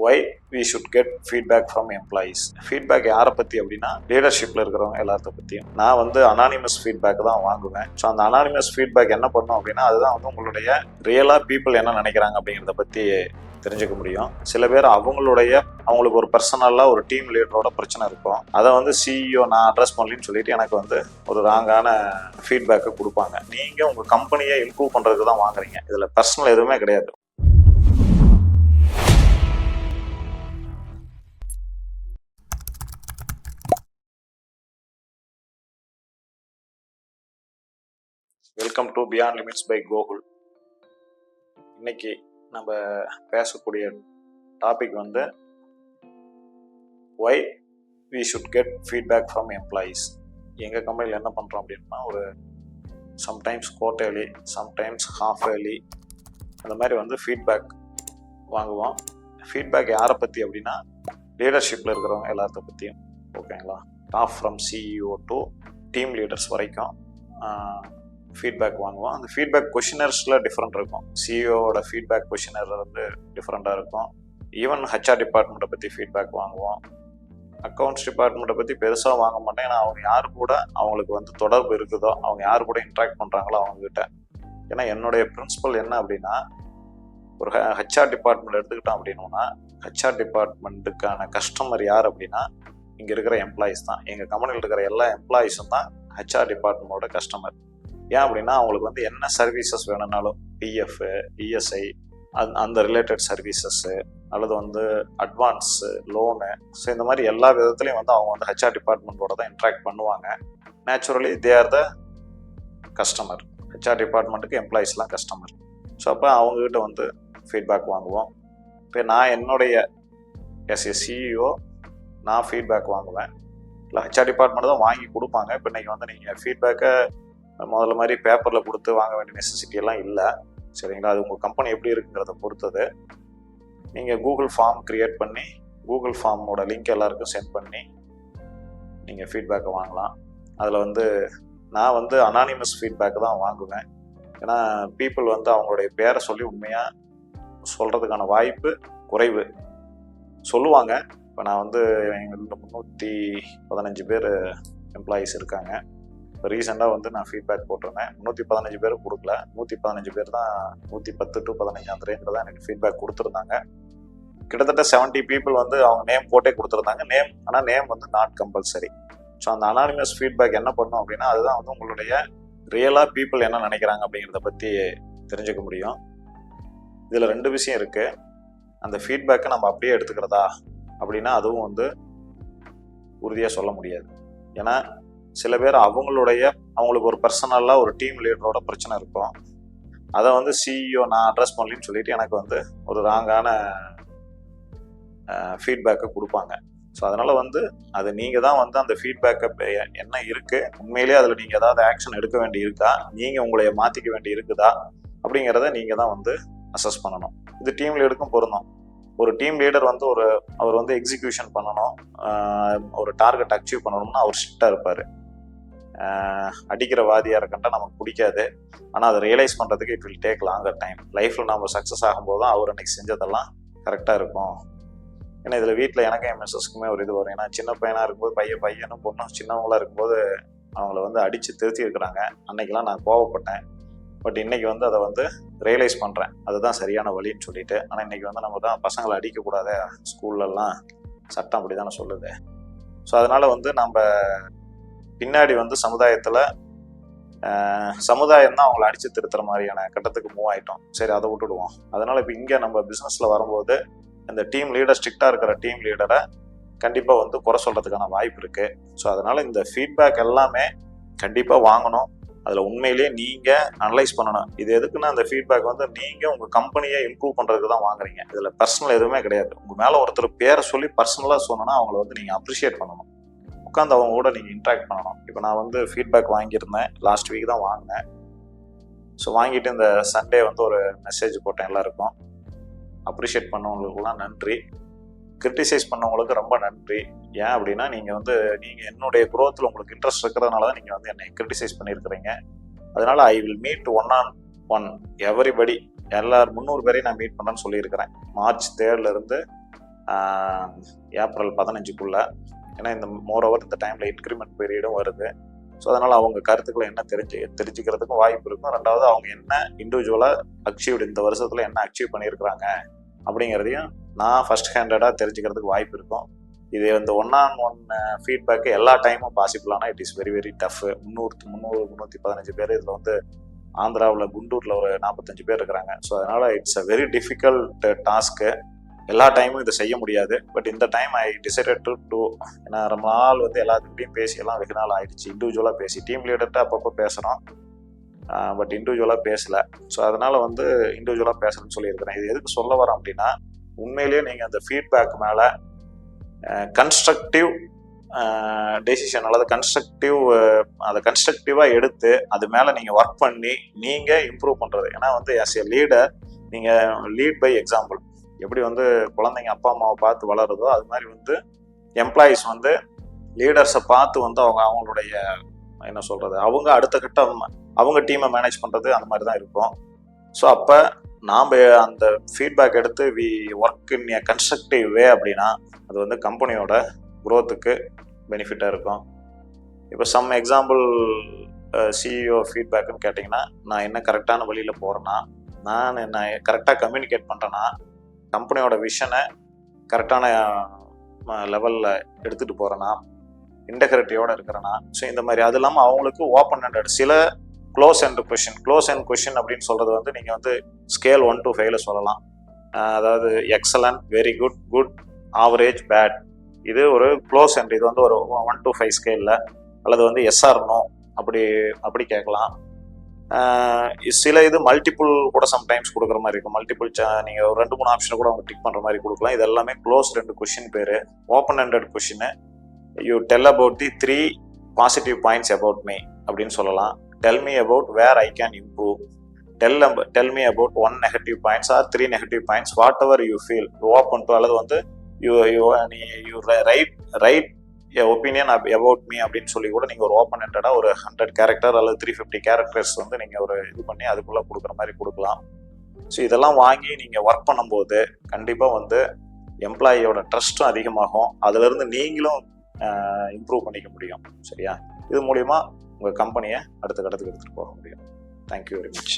Y we should get feedback from employees. Feedback யாரை பற்றி அப்படின்னா லீடர்ஷிப்பில் இருக்கிறவங்க எல்லாத்த பற்றியும். நான் வந்து அனானிமஸ் ஃபீட்பேக் தான் வாங்குவேன். ஸோ அந்த அனானிமஸ் ஃபீட்பேக் என்ன பண்ணும் அப்படின்னா அதுதான் வந்து உங்களுடைய ரியலாக பீப்புள் என்ன நினைக்கிறாங்க அப்படிங்கிறத பற்றி தெரிஞ்சுக்க முடியும். சில பேர் அவங்களுக்கு ஒரு பர்சனலாக ஒரு டீம் லீடரோட பிரச்சனை இருக்கும். அதை வந்து சிஇஓ நான் அட்ரஸ் பண்ணலின்னு சொல்லிட்டு எனக்கு வந்து ஒரு ராங்கான ஃபீட்பேக்கை கொடுப்பாங்க. நீங்கள் உங்கள் கம்பெனியை இம்ப்ரூவ் பண்ணுறதுக்கு தான் வாங்குறீங்க. இதில் பர்சனல் எதுவுமே கிடையாது. Welcome to beyond limits by Gokul. இன்னைக்கு நம்ம பேசக்கூடிய டாபிக் வந்து why we should get feedback from employees. எங்கள் கம்பெனியில் என்ன பண்ணுறோம் அப்படின்னா ஒரு sometimes quarterly, sometimes half yearly அந்த மாதிரி வந்து ஃபீட்பேக் வாங்குவோம். ஃபீட்பேக் யாரை பற்றி அப்படின்னா லீடர்ஷிப்பில் இருக்கிறவங்க எல்லாத்த பற்றியும். ஓகேங்களா? Top from CEO to team leaders வரைக்கும் ஃபீட்பேக் வாங்குவோம். அந்த ஃபீட்பேக் கொஷினர்ஸில் டிஃப்ரெண்ட் இருக்கும். சிஇஓட ஃபீட்பேக் கொஷினர் வந்து டிஃப்ரெண்ட்டாக இருக்கும். ஈவன் ஹெச்ஆர் டிபார்ட்மெண்ட்டை பற்றி ஃபீட்பேக் வாங்குவோம். அக்கௌண்ட்ஸ் டிபார்ட்மெண்ட்டை பற்றி பெருசாக வாங்க மாட்டேன். ஏன்னா அவங்க யார் கூட அவங்களுக்கு வந்து தொடர்பு இருக்குதோ, அவங்க யார் கூட இன்ட்ராக்ட் பண்ணுறாங்களோ அவங்ககிட்ட. ஏன்னா என்னுடைய பிரின்சிபல் என்ன அப்படின்னா, ஒரு ஹெச்ஆர் டிபார்ட்மெண்ட் எடுத்துக்கிட்டோம் அப்படின்னா ஹெச்ஆர் டிபார்ட்மெண்ட்டுக்கான கஸ்டமர் யார் அப்படின்னா இங்கே இருக்கிற எம்ப்ளாயீஸ் தான். எங்கள் கம்பெனியில் இருக்கிற எல்லா எம்ப்ளாயீஸும் தான் ஹெச்ஆர் டிபார்ட்மெண்ட்டோட கஸ்டமர். ஏன் அப்படின்னா அவங்களுக்கு வந்து என்ன சர்வீசஸ் வேணும்னாலும் பிஎஃப், இஎஸ்ஐ அந்த ரிலேட்டட் சர்வீசஸ்ஸு அல்லது வந்து அட்வான்ஸு, லோனு, ஸோ இந்த மாதிரி எல்லா விதத்துலையும் வந்து அவங்க வந்து ஹெச்ஆர் டிபார்ட்மெண்ட்டோட தான் இன்ட்ராக்ட் பண்ணுவாங்க. Naturally they are the customer. HR டிபார்ட்மெண்ட்டுக்கு எம்ப்ளாயீஸ்லாம் கஸ்டமர். ஸோ அப்போ அவங்ககிட்ட வந்து ஃபீட்பேக் வாங்குவோம். இப்போ நான் என்னுடைய சிஇஓ நான் ஃபீட்பேக் வாங்குவேன். இல்லை ஹெச்ஆர் டிபார்ட்மெண்ட் தான் வாங்கி கொடுப்பாங்க. இப்போ இன்றைக்கி வந்து நீங்கள் ஃபீட்பேக்கை முதல்ல மாதிரி பேப்பரில் கொடுத்து வாங்க வேண்டிய நெசசிட்டி எல்லாம் இல்லை. சரிங்களா? அது உங்கள் கம்பெனி எப்படி இருக்குங்கிறத பொறுத்தது. நீங்கள் கூகுள் ஃபார்ம் க்ரியேட் பண்ணி கூகுள் ஃபார்மோட லிங்க் எல்லாருக்கும் சென்ட் பண்ணி நீங்கள் ஃபீட்பேக்கை வாங்கலாம். அதில் வந்து நான் வந்து அனானிமஸ் ஃபீட்பேக் தான் வாங்குவேன். ஏன்னா பீப்புள் வந்து அவங்களுடைய பேரை சொல்லி உண்மையாக சொல்கிறதுக்கான வாய்ப்பு குறைவு. சொல்லுவாங்க. இப்போ நான் வந்து எங்களில் 315 பேர் எம்ப்ளாயீஸ் இருக்காங்க. இப்போ ரீசெண்டாக வந்து நான் ஃபீட்பேக் போட்டிருந்தேன். 315 பேர் கொடுக்கல, 115 பேர் தான், 110 to 15 அந்த ரேஞ்சில் தான் எனக்கு ஃபீட்பேக் கொடுத்துருந்தாங்க. கிட்டத்தட்ட 70 people வந்து அவங்க நேம் போட்டே கொடுத்துருந்தாங்க. ஆனால் நேம் வந்து நாட் கம்பல்சரி. ஸோ அந்த அனானிமஸ் ஃபீட்பேக் என்ன பண்ணும் அப்படின்னா அதுதான் வந்து உங்களுடைய ரியலாக பீப்புள் என்ன நினைக்கிறாங்க அப்படிங்கிறத பற்றி தெரிஞ்சுக்க முடியும். இதில் 2 விஷயம் இருக்குது. அந்த ஃபீட்பேக்கை நம்ம அப்படியே எடுத்துக்கிறதா அப்படின்னா அதுவும் வந்து உறுதியாக சொல்ல முடியாது. ஏன்னா சில பேர் அவங்களுக்கு ஒரு பர்சனலாக ஒரு டீம் லீடரோட பிரச்சனை இருக்கும். அதை வந்து சிஇஓ நான் அட்ரஸ் பண்ணலின்னு சொல்லிட்டு எனக்கு வந்து ஒரு ராங்கான ஃபீட்பேக்கை கொடுப்பாங்க. ஸோ அதனால் வந்து அது நீங்கள் தான் வந்து அந்த ஃபீட்பேக்கை என்ன இருக்குது, உண்மையிலேயே அதில் நீங்கள் ஏதாவது ஆக்ஷன் எடுக்க வேண்டி இருக்கா, நீங்கள் உங்களை மாற்றிக்க வேண்டி இருக்குதா அப்படிங்கிறத நீங்கள் தான் வந்து அசஸ் பண்ணணும். இது டீம் லீடருக்கும் பொருந்தும். ஒரு டீம் லீடர் வந்து அவர் வந்து எக்ஸிக்யூஷன் பண்ணணும், ஒரு டார்கெட் அச்சீவ் பண்ணணும்னா அவர் ஸ்ட்ரிக்டாக இருப்பார். அடிக்கிற வாதியாக இருக்கண்டா நமக்கு பிடிக்காது. ஆனால் அதை ரியலைஸ் பண்ணுறதுக்கு it will take longer time. லைஃப்பில் நம்ம சக்ஸஸ் ஆகும்போது தான் அவர் அன்றைக்கி செஞ்சதெல்லாம் கரெக்டாக இருக்கும். ஏன்னா இதில் வீட்டில் எனக்கும் என் மிஸ்ஸஸ்க்குமே ஒரு இது வரும். ஏன்னா சின்ன பையனாக இருக்கும்போது பையனும் பொண்ணும் சின்னவங்களாக இருக்கும்போது அவங்கள வந்து அடித்து திருத்தி இருக்கிறாங்க. அன்றைக்கெலாம் நான் கோவப்பட்டேன். பட் இன்றைக்கி வந்து அதை வந்து ரியலைஸ் பண்ணுறேன், அதுதான் சரியான வழின்னு சொல்லிட்டு. ஆனால் இன்றைக்கி வந்து நம்ம தான் பசங்களை அடிக்கக்கூடாது, ஸ்கூல்லலாம் சட்டம் அப்படி தானே சொல்லுது. ஸோ அதனால் வந்து நம்ம பின்னாடி வந்து சமுதாயம் தான் அவங்கள அடித்து திருத்துற மாதிரியான கட்டத்துக்கு மூவ் ஆகிட்டோம். சரி, அதை விட்டுடுவோம். அதனால் இப்போ இங்கே நம்ம பிஸ்னஸில் வரும்போது இந்த டீம் லீடர், ஸ்ட்ரிக்டாக இருக்கிற டீம் லீடரை கண்டிப்பாக வந்து குறை சொல்கிறதுக்கான வாய்ப்பு இருக்குது. ஸோ அதனால் இந்த ஃபீட்பேக் எல்லாமே கண்டிப்பாக வாங்கணும். அதில் உண்மையிலேயே நீங்கள் அனலைஸ் பண்ணணும். இது எதுக்குன்னா அந்த ஃபீட்பேக் வந்து நீங்கள் உங்கள் கம்பெனியை இம்ப்ரூவ் பண்ணுறதுக்கு தான் வாங்குறீங்க. இதில் பர்சனல் எதுவுமே கிடையாது. உங்கள் மேலே ஒருத்தர் பேரை சொல்லி பர்சனலாக சொன்னோன்னா அவங்கள வந்து நீங்கள் அப்ரிஷியேட் பண்ணணும். உட்காந்து அவங்க கூட நீங்கள் இன்ட்ராக்ட் பண்ணணும். இப்போ நான் வந்து ஃபீட்பேக் வாங்கியிருந்தேன், லாஸ்ட் வீக் தான் வாங்கினேன். ஸோ வாங்கிட்டு இந்த சண்டே வந்து ஒரு மெசேஜ் போட்டேன் எல்லாருக்கும். அப்ரிஷியேட் பண்ணவங்களுக்குலாம் நன்றி, கிரிட்டிசைஸ் பண்ணவங்களுக்கு ரொம்ப நன்றி. ஏன் அப்படின்னா நீங்கள் என்னுடைய குரோத்தில் உங்களுக்கு இன்ட்ரெஸ்ட் இருக்கிறதுனால தான் நீங்கள் வந்து என்னை கிரிட்டிசைஸ் பண்ணியிருக்கிறீங்க. அதனால் I will meet 1-on-1 everybody, எல்லாரும் 300 பேரையும் நான் மீட் பண்ணுறேன்னு சொல்லியிருக்கிறேன். March 3rd ஏப்ரல் 15க்குள்ளே. ஏன்னா இந்த மோரோவர் இந்த டைமில் இன்க்ரிமெண்ட் பீரியடும் வருது. ஸோ அதனால் அவங்க கருத்துக்களை என்ன தெரிஞ்சுக்கிறதுக்கும் வாய்ப்பு இருக்கும். ரெண்டாவது அவங்க என்ன இண்டிவிஜுவலாக அச்சீவ்டு இந்த வருஷத்தில் என்ன அச்சீவ் பண்ணியிருக்கிறாங்க அப்படிங்கிறதையும் நான் ஃபர்ஸ்ட் ஹேண்டடாக தெரிஞ்சுக்கிறதுக்கு வாய்ப்பு இருக்கும். இது இந்த 1-on-1 ஃபீட்பேக்கு எல்லா டைமும் பாசிபிளானா it is very very tough. 315 பேர் இதில் வந்து ஆந்திராவில் குண்டூரில் ஒரு 45 பேர் இருக்கிறாங்க. ஸோ அதனால் it's a very difficult task. எல்லா டைமும் இதை செய்ய முடியாது. பட் இந்த டைம் ஐ டிசைடட் டு ஏன்னா ரொம்ப நாள் வந்து எல்லாத்துக்கிட்டையும் பேசியெல்லாம் வெகு நாள் ஆயிடுச்சு. இண்டிவிஜுவலாக பேசி டீம் லீடர்கிட்ட அப்பப்போ பேசுகிறோம், பட் இண்டிவிஜுவலாக பேசலை. ஸோ அதனால் வந்து இண்டிவிஜுவலாக பேசுகிறேன்னு சொல்லியிருக்கிறேன். இது எதுக்கு சொல்ல வரேன் அப்படின்னா, உண்மையிலேயே நீங்கள் அந்த ஃபீட்பேக் மேலே கன்ஸ்ட்ரக்டிவ் டெசிஷன் அல்லது அதை கன்ஸ்ட்ரக்டிவாக எடுத்து அது மேலே நீங்கள் ஒர்க் பண்ணி நீங்கள் இம்ப்ரூவ் பண்ணுறது. ஏன்னா வந்து ஆஸ் எ லீடர் நீங்கள் லீட் பை எக்ஸாம்பிள். எப்படி வந்து குழந்தைங்க அப்பா அம்மாவை பார்த்து வளருதோ அது மாதிரி வந்து எம்ப்ளாயீஸ் வந்து லீடர்ஸை பார்த்து வந்து அவங்களுடைய என்ன சொல்கிறது, அவங்க அடுத்த கட்டம் அவங்க டீமை மேனேஜ் பண்ணுறது அந்த மாதிரி தான் இருக்கும். ஸோ அப்போ நாம் அந்த ஃபீட்பேக் எடுத்து we work in a constructive way அப்படின்னா அது வந்து கம்பெனியோட குரோத்துக்கு பெனிஃபிட்டாக இருக்கும். இப்போ சம் எக்ஸாம்பிள் சிஇஓ ஃபீட்பேக்குன்னு கேட்டிங்கன்னா, நான் என்ன கரெக்டான வழியில் போகிறேன்னா, நான் கரெக்டாக கம்யூனிகேட் பண்ணுறேன்னா, கம்பெனியோட விஷனை கரெக்டான லெவலில் எடுத்துகிட்டு போகிறேன்னா, இன்டெகிரிட்டியோடு இருக்கிறேன்னா. ஸோ இந்த மாதிரி அது இல்லாமல் அவங்களுக்கு ஓப்பன் ஹேண்டட் சில க்ளோஸ் அண்ட் கொஷின் அப்படின்னு சொல்கிறது வந்து நீங்கள் வந்து ஸ்கேல் 1 to 5 சொல்லலாம். அதாவது excellent, very good, good, average, bad. இது ஒரு க்ளோஸ் அண்ட் இது வந்து ஒரு 1 to 5 ஸ்கேலில், அல்லது வந்து எஸ்ஆர் நோ அப்படி கேட்கலாம். சில இது மல்டிபிள் கூட சம்டைம்ஸ் கொடுக்குற மாதிரி இருக்கும். மல்டிபிள் நீங்கள் ஒரு 2-3 ஆப்ஷனை கூட அவங்க டிக் பண்ணுற மாதிரி கொடுக்கலாம். இது எல்லாமே close 2 question pair. Open handed question, you tell about the 3 positive points about me அப்படின்னு சொல்லலாம். Tell me about where I can improve. Tell me about 1 negative points or 3 negative points, whatever you feel open to. அல்லது வந்து you write opinion about me அப்படின்னு சொல்லி கூட நீங்கள் ஒரு open ஹேண்டடாக ஒரு 100 கேரக்டர் அல்லது 350 கேரக்டர்ஸ் வந்து நீங்கள் ஒரு இது பண்ணி அதுக்குள்ளே கொடுக்குற மாதிரி கொடுக்கலாம். ஸோ இதெல்லாம் வாங்கி நீங்கள் ஒர்க் பண்ணும்போது கண்டிப்பாக வந்து எம்ப்ளாயியோட ட்ரஸ்ட்டும் அதிகமாகும். அதுலேருந்து நீங்களும் இம்ப்ரூவ் பண்ணிக்க முடியும். சரியா? இது மூலிமா உங்கள் கம்பெனியை அடுத்த கட்டத்துக்கு எடுத்துகிட்டு போக முடியும். Thank you very much.